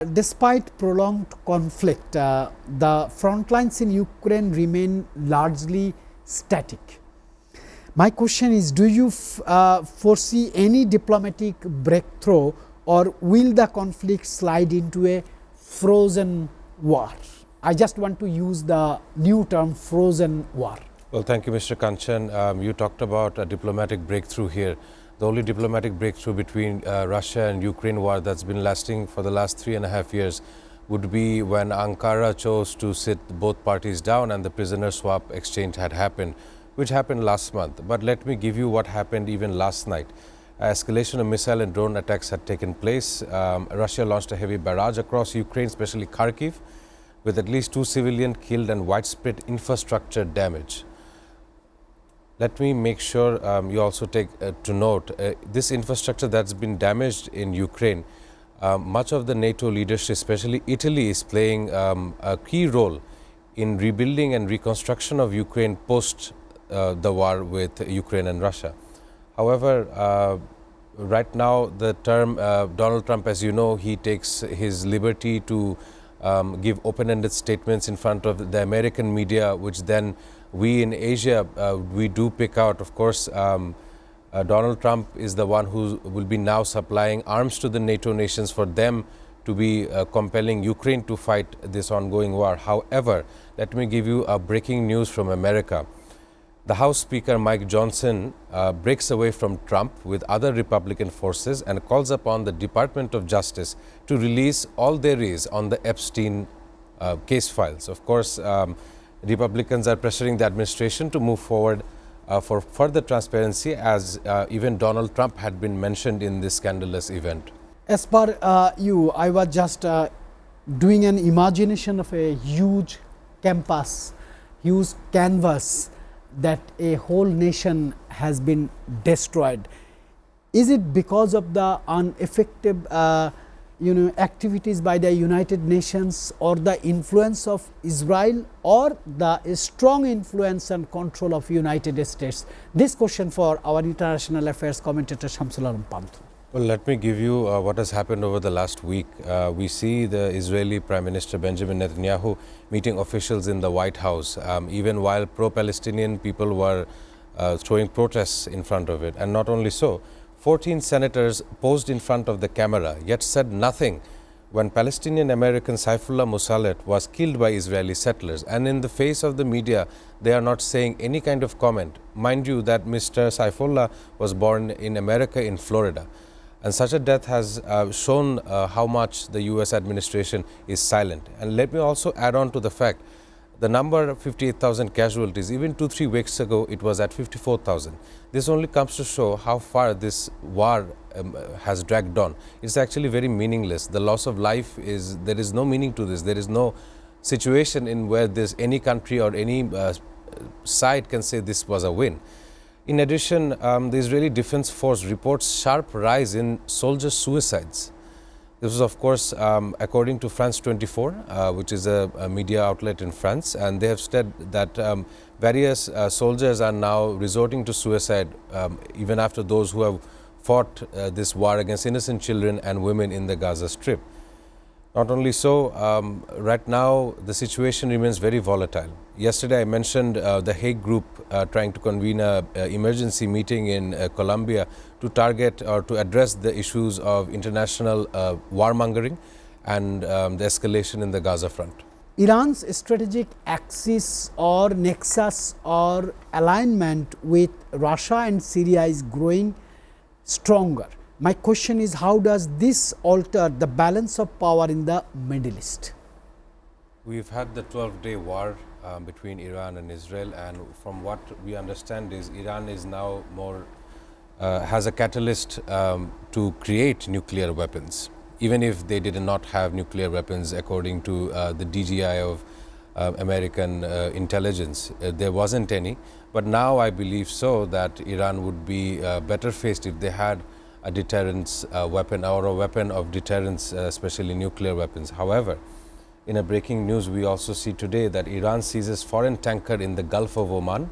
Despite prolonged conflict, the front lines in Ukraine remain largely static. My question is, do you foresee any diplomatic breakthrough, or will the conflict slide into a frozen war? I just want to use the new term frozen war. Well, thank you, Mr. Kanchan. You talked about a diplomatic breakthrough here. The only diplomatic breakthrough between Russia and Ukraine war that's been lasting for the last 3.5 years would be when Ankara chose to sit both parties down and the prisoner swap exchange had happened, which happened last month. But let me give you what happened even last night. Escalation of missile and drone attacks had taken place. Russia launched a heavy barrage across Ukraine, especially Kharkiv, with at least 2 civilians killed and widespread infrastructure damage. Let me make sure you also take to note this infrastructure that's been damaged in Ukraine. Much of the NATO leadership, especially Italy, is playing a key role in rebuilding and reconstruction of Ukraine post the war with Ukraine and Russia. However, right now the term Donald Trump, as you know, he takes his liberty to give open-ended statements in front of the American media, which then we in Asia, we do pick out. Of course, Donald Trump is the one who will be now supplying arms to the NATO nations for them to be compelling Ukraine to fight this ongoing war. However, let me give you a breaking news from America. The House Speaker Mike Johnson breaks away from Trump with other Republican forces and calls upon the Department of Justice to release all there is on the Epstein case files. Of course, Republicans are pressuring the administration to move forward for further transparency, as even Donald Trump had been mentioned in this scandalous event. As per you, I was just doing an imagination of a huge campus, huge canvas that a whole nation has been destroyed. Is it because of the ineffective activities by the United Nations, or the influence of Israel, or the strong influence and control of United States? This question for our international affairs commentator Shamsul Alam Pantho. Well, let me give you what has happened over the last week. We see the Israeli Prime Minister Benjamin Netanyahu meeting officials in the White House, even while pro-Palestinian people were throwing protests in front of it. And not only so, 14 senators posed in front of the camera, yet said nothing when Palestinian American Saifullah Musallet was killed by Israeli settlers. And in the face of the media, they are not saying any kind of comment. Mind you that Mr. Saifullah was born in America, in Florida. And such a death has shown how much the US administration is silent. And let me also add on to the fact, the number of 58,000 casualties, even 2-3 weeks ago, it was at 54,000. This only comes to show how far this war has dragged on. It's actually very meaningless. The loss of life there is no meaning to this. There is no situation in where any country or any side can say this was a win. In addition, the Israeli Defense Force reports sharp rise in soldier suicides. This was, of course, according to France 24, which is a media outlet in France, and they have said that various soldiers are now resorting to suicide, even after those who have fought this war against innocent children and women in the Gaza Strip. Not only so, right now the situation remains very volatile. Yesterday I mentioned the Hague Group trying to convene an emergency meeting in Colombia to target or to address the issues of international warmongering and the escalation in the Gaza front. Iran's strategic axis or nexus or alignment with Russia and Syria is growing stronger. My question is, how does this alter the balance of power in the Middle East? We've had the 12-day war between Iran and Israel, and from what we understand is Iran is now has a catalyst to create nuclear weapons, even if they did not have nuclear weapons according to the DGI of American intelligence. There wasn't any, but now I believe so that Iran would be better faced if they had a deterrence weapon or a weapon of deterrence, especially nuclear weapons. However, in a breaking news, we also see today that Iran seizes foreign tanker in the Gulf of Oman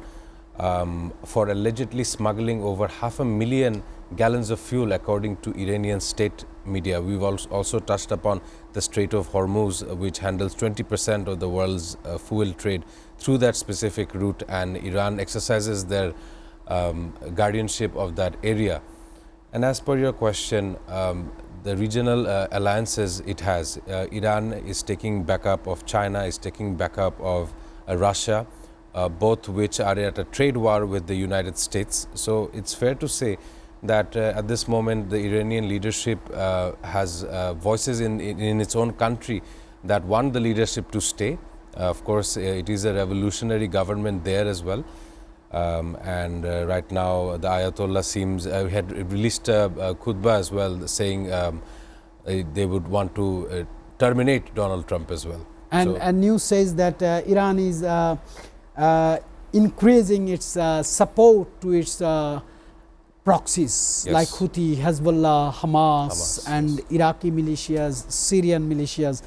for allegedly smuggling over 500,000 gallons of fuel, according to Iranian state media. We've also touched upon the Strait of Hormuz, which handles 20% of the world's fuel trade through that specific route, and Iran exercises their guardianship of that area. And as per your question, the regional alliances it has, Iran is taking backup of China, is taking backup of Russia, both which are at a trade war with the United States. So it's fair to say that at this moment the Iranian leadership has voices in its own country that want the leadership to stay. Of course, it is a revolutionary government there as well. And right now the Ayatollah seems had released a khutbah as well, saying they would want to terminate Donald Trump as well. And news says that Iran is increasing its support to its proxies, Yes. like Houthi, Hezbollah, Hamas, Hamas, and yes. Iraqi militias, Syrian militias.